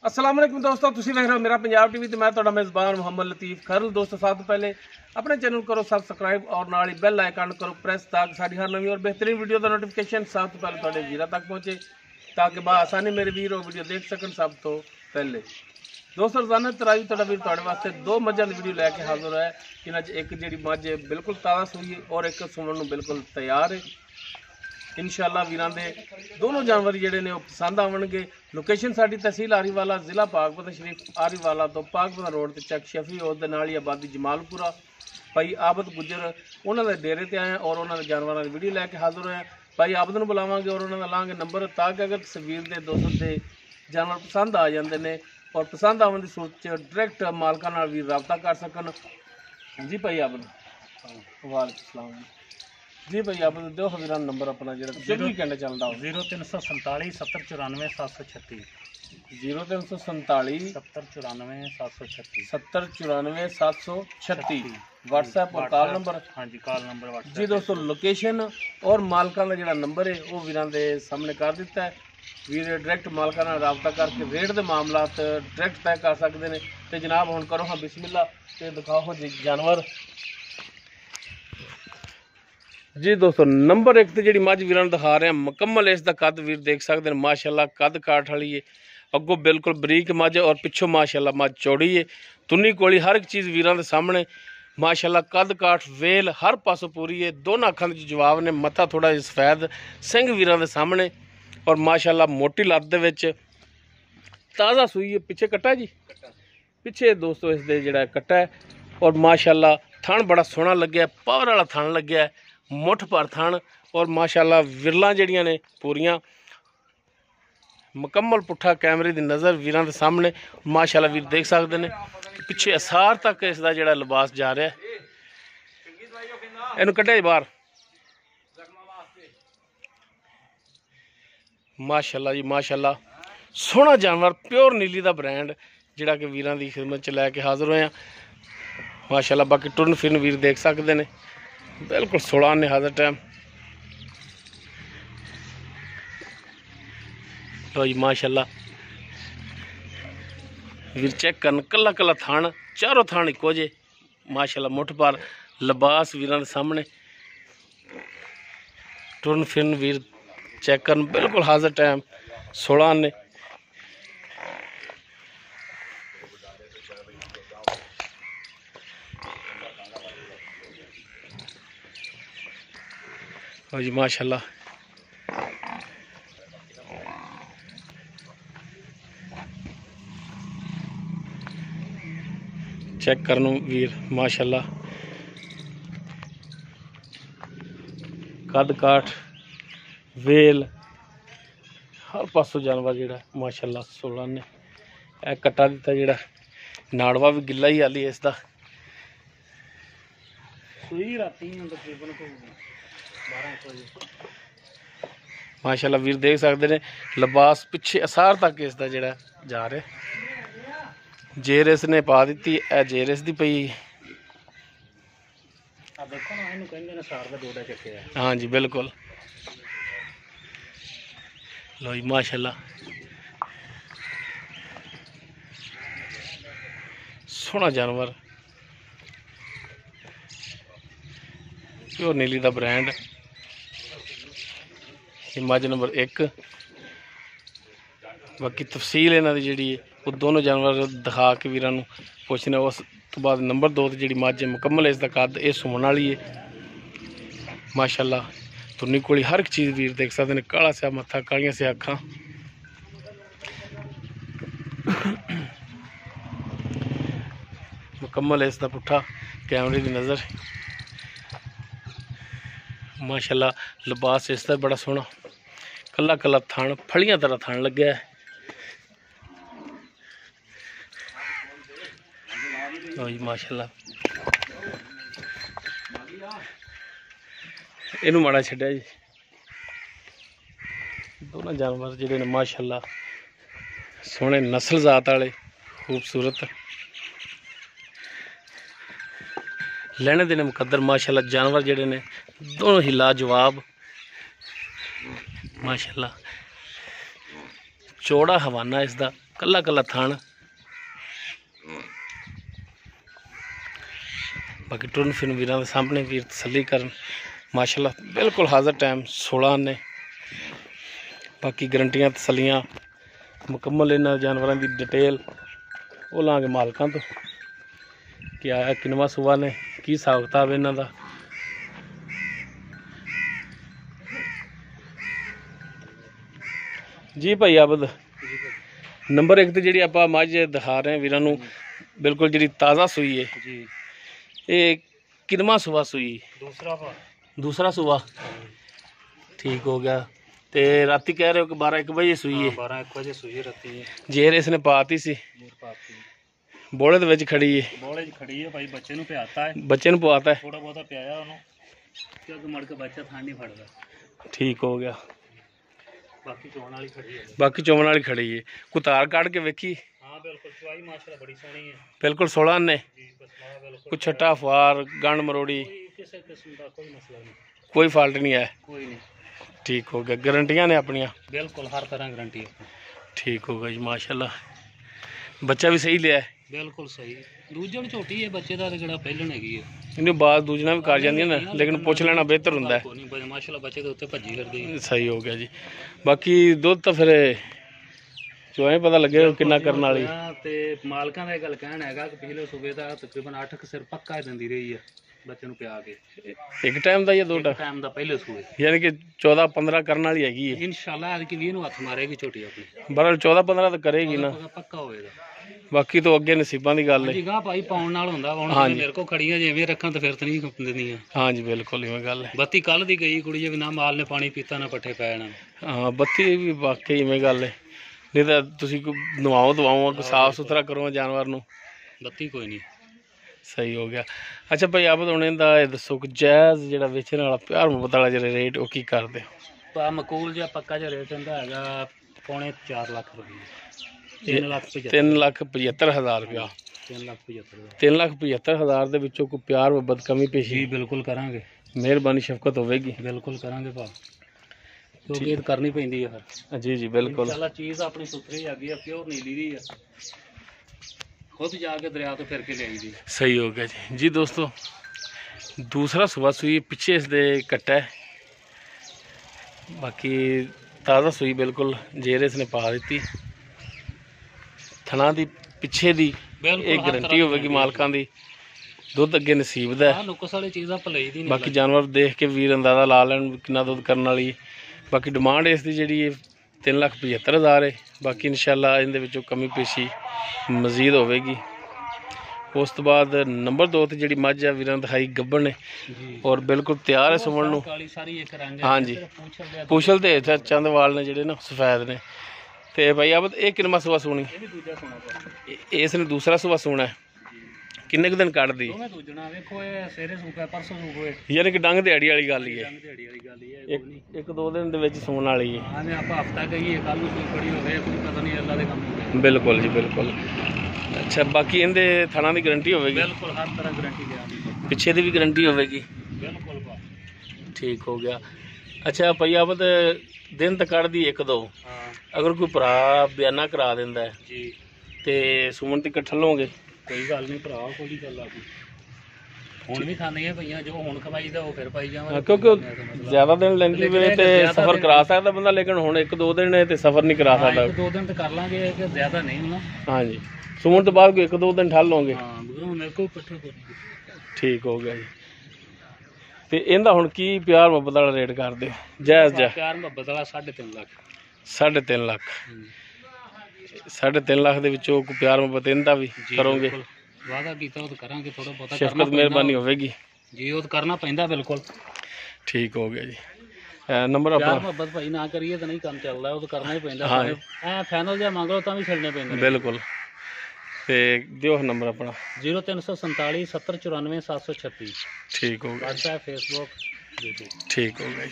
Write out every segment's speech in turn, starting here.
अस्सलाम वालेकुम दोस्तों, तुसी देख रहे हो मेरा पंजाब टीवी तो मैं तुहाडा मेज़बान मोहम्मद लतीफ़ खैरुल। दोस्तों सब तो पहले अपने चैनल करो सब्सक्राइब और नाल ही बेल आइकन करो प्रेस ताकि साडी हर नवी और बेहतरीन वीडियो का नोटिफिकेशन सब तो पहले तुहाडे वीरां तक पहुँचे ताकि आसानी मेरे वीर वो वीडियो देख सकन। सब तो पहले दोस्तों रोजाना तराई तुहाडा वीर तुहाडे वास्ते दो मझां दी वीडियो लैके हाजिर है। इन्हां च एक जिहड़ी मझ बिल्कुल ताज़ा सूई है और एक सुमन नूं बिल्कुल तैयार है। इंशाअल्लाह वीरां दे दोनों जानवर जिहड़े ने पसंद आवणगे। लोकेशन साडी तहसील आरीवाला, जिला पाकपतन शरीफ आरीवाला तो पाकपतन रोड ते चक शफी और नाल ही आबादी जमालपुरा। भाई आबद गुजर उन्होंने डेरे ते आए और उन्होंने जानवरों की वीडियो लैके हाजिर होए। भाई आबद नूं बुलावांगे और उन्होंने लाँगे नंबर ताकि अगर तस्वीर के दोस्तों के जानवर पसंद आ जाते हैं और पसंद आवन की सूरत डायरैक्ट मालकां नाल भी रबता कर सकन। जी भाई आबद वालेकुम सलाम जी भाई आप दो वीर नंबर अपना जो कहना चलता हो 0347 70 94 736 0347 70 94 736 70 94 736 व्हाट्सएप और कॉल नंबर। हाँ जी कॉल नंबर व्हाट्सएप जी दोस्तों लोकेशन और मालकां का जो नंबर है वो वीरां दे सामने कर दिता है। वीर डायरैक्ट मालकां नाल रबता करके रेट के मामलात डायरैक्ट तय कर सकते हैं। तो जनाब हुण करो हाँ बिस्मिल्लाह ते दिखाओ जी जानवर। जी दोस्तों नंबर एक तो जी मझ वीर दिखा रहे हैं मुकम्मल इसका कद वीर देख सकते हैं माशाल्लाह कद काठ वाली है। अगों बिल्कुल बरीक मझ और पिछों माशाल्लाह मझ चौड़ी है। तुन्नी कोली हर एक चीज़ वीर के सामने माशाल्लाह कद काठ वेल हर पासों पूरी है। दोनों अखां के जवाब ने मत्था थोड़ा सफेद सिंह वीर के सामने और माशाल्लाह मोटी लत्त दे विच ताज़ा सूई है। पिछे कट्टा जी पिछे दोस्तों इसके जोड़ा कट्टा है और माशाल्लाह थण बड़ा सोहना लग्या पावर वाला थण लग्या है मुठ पर थण और माशाल्लाह विरलां जड़ियां ने पूरियां मुकम्मल पुट्ठा कैमरे की नज़र वीरां दे सामने माशाल्लाह वीर देख सकते हैं। पिछे असार तक इसका जोड़ा लिबास जा रहा है। इनू कढ़िया बाहर माशाल्लाह जी माशाल्लाह सोहना जानवर प्योर नीली का ब्रांड जिहड़ा कि वीरां दी खिदमत च लैके हाजिर होए। माशाल्लाह बाकी टुरन फिरन वीर देख सकते हैं बिल्कुल 16 ने हाजिर टाइम। लो जी माशाल्लाह वीर चेक करन कला कला थान चारों थान इको जे माशाल्लाह मुठ पर लिबास वीरां दे सामने टुरन फिरन वीर चेक करन बिल्कुल हाजिर टाइम 16 ने। हाँ जी माशाल्लाह चेक करनो वीर माशाल्लाह कद काठ वेल हर पासों जानवर जोड़ा माशाल्लाह 16 ने। यह कट्टा दिता जोड़ा नाड़वा भी गिला ही हाली इसका माशाल्लाह वीर देख सकते हैं लिबास पिछे असार तक इसका जोड़ा जा रहा। जेर इसने पा दी है जेर इस दी पई। हाँ जी बिल्कुल लो जी माशाल्लाह सोहना जानवर प्योर नीली का ब्रांड मझ नंबर 1। बाकी तफसील इन्हां दी जिहड़ी वो दोनों जानवर दिखा के वीरां नूं पुछने। उस तो बाद नंबर 2 जी मझ मुकम्मल इसका कद ये सुमन वाली है माशाल्लाह। तुन्नी कोली हर एक चीज़ वीर देख सकते हैं काला स्या मत्था कालियां स्या अखां मुकम्मल इसका पुट्ठा कैमरे की नज़र माशाल्लाह लिबास इसका बड़ा सोहना कला कला थान फलियां तरह थान लग्या है। जी माशाल्लाह इनू माड़ा छड्या जी। दोनों जानवर जिहड़े ने माशाल्लाह सोहने नस्ल जात वाले खूबसूरत लेने देने मुकद्दर माशाल्लाह जानवर जिहड़े ने दोनों ही लाजवाब माशाल्लाह चौड़ा हवाना इसका ਕੱਲਾ ਕੱਲਾ ਥਣ। ਬਾਕੀ ਟੁਰਨ ਫਿਰਨ ਵੀਰਾਂ ਦੇ ਸਾਹਮਣੇ ਵੀਰ ਤਸੱਲੀ ਕਰਨ। ਮਾਸ਼ਾਅੱਲਾ ਬਿਲਕੁਲ ਹਾਜ਼ਰ ਟਾਈਮ 16 ਨੇ। ਬਾਕੀ ਗਰੰਟੀਆਂ ਤਸੱਲੀਆਂ ਮੁਕੰਮਲ ਇਹਨਾਂ ਜਾਨਵਰਾਂ ਦੀ ਡਿਟੇਲ ਉਹ ਲਾਂਗੇ ਮਾਲਕਾਂ ਤੋਂ ਕਿ ਆਇਆ ਕਿਨਵਾ ਸੂਆ ਨੇ, ਕੀ ਹਿਸਾਬ ਕਿਤਾਬ ਇਹਨਾਂ ਦਾ। ਜੀ ਭਾਈ ਆਬਦ, ਨੰਬਰ 1 ਤੇ ਜਿਹੜੀ ਆਪਾਂ ਮੱਝ ਦਿਖਾ ਰਹੇ ਵੀਰਾਂ ਨੂੰ ਬਿਲਕੁਲ ਜਿਹੜੀ ਤਾਜ਼ਾ ਸੂਈ ਹੈ ਜੀ, ਇਹ ਕਿਨਵਾ ਸੂਆ ਸੂਈ? ਦੂਸਰਾ ਸੂਆ। ठीक हो गया। ते राती कह रहे हो कि 12-1 बजे सुई है? 12-1 बजे सुई रहती है। जेर इसने पाती सी बोले तो खड़ी है? बोले खड़ी है भाई, बच्चे नु पियाता है। बच्चे नु पवाता है? थोड़ा बहुत पियाया उन्होंने, क्योंकि मड़ के बच्चा थान नहीं फड़दा। ठीक हो गया। बाकी चोण वाली खड़ी है। बाकी चोण वाली खड़ी है। कुतार काट के वेखी? हां बिल्कुल, चवाई माशाल्लाह बड़ी सोहनी है। बिल्कुल 16 ने जी, बस बिल्कुल। कुछ छट्टा फार गंड मरोड़ी किसी किस्म का कोई मसला नहीं, कोई फॉल्ट नहीं है? कोई नहीं। ठीक हो गया। गारंटियां ने अपनियां? बिल्कुल हर तरह गारंटी है। ठीक हो गया जी माशाल्लाह। बच्चा भी सही लिया है? बिल्कुल सही। दूजे नु छोटी है, बच्चे दा जेड़ा पहलन हैगी है। इन्हें बात दूजना भी कर जांदियां ना, लेकिन पूछ लेना बेहतर हुंदा है। नहीं माशाल्लाह, बच्चे दे उत्ते भज्जी फिरदी है। सही हो गया जी। बाकी दुध तो फिर चोए पता लगे कितना करने वाली ते मालकां दा गल कहना हैगा कि पिछले सूबे दा तकरीबन 8 सिर पक्का दिंदी रही है बच्चे नु पिया के। एक टाइम दा या दो टाइम दा पहले सूबे, यानी कि 14-15 करने वाली हैगी है इंशाल्लाह। आज की 20 नु हाथ मारेगी छोटी अपनी, बरल 14-15 तो करेगी ना, पक्का होएगा। बाकी तो अगे नसीबां दी गल है जी। गां भाई पाउण नाल हुंदा, हुण मेरे को खड़ियां जिवें रखां तो फिर तो नहीं दिंदियां। हां जी बिल्कुल इवें गल है। बत्ती कल दी गई कुड़ी जे ना माल ने पानी पीता ना पट्ठे पैना। हां बत्ती भी वाकई इवें गल है। नहीं तो तुसी नवाओ दवाओ साफ सुथरा करो जानवर नु, बत्ती कोई नहीं। सही हो गया। अच्छा भाई आप हुण इहदा दसो कि जायज़ जिहड़ा वेचण वाला प्यार मुहब्बत वाला जिहड़ा रेट ओ की करदे हो? मकूल जिहा पक्का जिहा रेट इहदा हैगा 4.5 लाख रुपए। 3,75,000 रुपया। 3,75,000 दे विचों कोई प्यार मुहब्बत कमी पेशी? जी बिल्कुल करांगे, मेहरबानी शफकत होवेगी। बिल्कुल करांगे भा, क्योंकि ये करनी पैंदी है फिर। जी जी बिल्कुल। इंशाल्लाह चीज़ अपनी सुथरी हैगी है, प्योर नीली दी है, खुद जाके दरिया तो फिर के ले आई दी। सही हो गया जी। जी दोस्तों दूसरा सुबह सुई पिछे इसके कट्टा है, बाकी ताज़ा सुई बिल्कुल जेर इसने पा दी। थना दी पिछे दी एक गारंटी होगी मालकां दी, दुध अगे नसीब दा है। बाकी जानवर देख के वीर अंदाजा ला लैन कितना दुध करने वाली। बाकी डिमांड इसकी जी 3,75,000 है। बाकी इंशाल्लाह इहदे विचों कमी पेशी मजीद होगी। उस तो बाद नंबर 2 ते जी मझ है वीरां दिखाई गब्बन ने और बिल्कुल तैयार है सुमन नूं। हाँ जी पूछल ते चंद वाल ने जिहड़े ना सफेद ने। ते भाई अब ये किन्ना सुबह सूनी? इसने दूसरा सुबह सूना है। किन्ने दिन कट दी? यानी कि डंग दिहाड़ी वाली गल ही है, 1-2 दिन दे विच सूण वाली है। बिल्कुल जी बिल्कुल। अच्छा बाकी इहदे थणा दी गारंटी होगी? बिल्कुल हर तरह गारंटी, पिछे दी भी गारंटी होगी? बिल्कुल। ठीक हो गया। अच्छा भाई अब दिन तो कट दी 1-2, अगर कोई भरा बयाना करा दिंदा है जी ते सूण ते इकट्ठा लोगे? कोई गल नहीं भरा, कोई गल आ हुण भी खानियां पईयां, जो हुण खवाई दा फिर पाई जावां, क्योंकि ज्यादा दिन लैंदी वे ते सफर करा सकदा बंदा, लेकिन हुण 1-2 दिन है ते सफर नहीं करा सकदा। 1-2 दिन तो कर लांगे, ज्यादा नहीं होना। हाँ जी सूण तो बाद कोई 1-2 दिन ठल लोगे? हां मेरे को इकट्ठे। ठीक हो गया जी। ते इहदा हुण की प्यार मुहब्बत वाला रेट करदे हो? जायज़ जा प्यार मुहब्बत वाला 3.5 लाख। 3.5 लाख। 3.5 लाख दे विचों कोई प्यार मुहब्बत इहदा भी करोगे? वादा कीता तो करांगे, थोड़ा बहुत शफकत मेहरबानी होगी जी, वो तो करना पैंदा बिल्कुल। ठीक हो गया जी। नंबर अपना? प्यार मुहब्बत भाई ना करिए तो नहीं काम चलदा, वो तो करना ही पैंदा। हां ए फाइनल जा मांग लो तां भी छड़ने पैंदे। बिल्कुल। ते दियो नंबर अपना? 0347 70 94 736। ठीक हो गया। WhatsApp Facebook YouTube. ठीक हो गया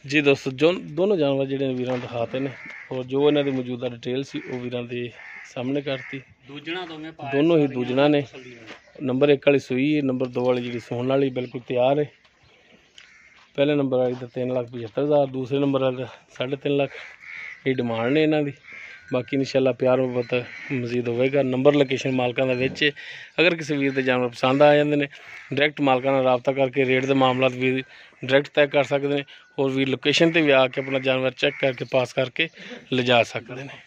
जी दोस्तों जो दोनों जानवर जिहड़े वीरां दिखाते ने और जो इन्हां दी मौजूदा डिटेल सी वो वीरां दे सामने करती। दोनों ही दूजना ने। नंबर 1 वाली सूई है, नंबर 2 वाली जी सूण वाली बिल्कुल तैयार है। पहले नंबर वाली का 3,75,000, दूसरे नंबर वाले 3.5 लाख ये डिमांड ने इन्हां दी। बाकी इंशाल्लाह प्यार मुहब्बत मजीद होगा। नंबर लोकेशन मालकां दा विच है। अगर किसी वीर दे जानवर पसंद आ जाते हैं डायरैक्ट मालकां नाल राबता करके रेट के मामला भी डायरैक्ट तय कर सकते हैं और वीर लोकेशन पर भी आके अपना जानवर चेक करके पास करके ले जा सकते हैं।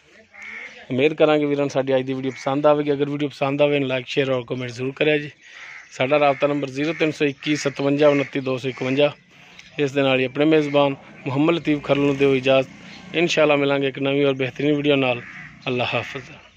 उम्मीद करांगे वीरां साडी अज दी वीडियो पसंद आएगी। अगर वीडियो पसंद आए लाइक शेयर और कमेंट जरूर करें जी। साडा राबता नंबर 0321 57 29 251। इस दे नाल ही अपने मेज़बान मुहम्मद लतीफ़ खरल नूं दिओ इजाज़त। इंशाअल्लाह मिलांगे एक नवी और बेहतरीन वीडियो नाल। अल्लाह हाफ़िज़।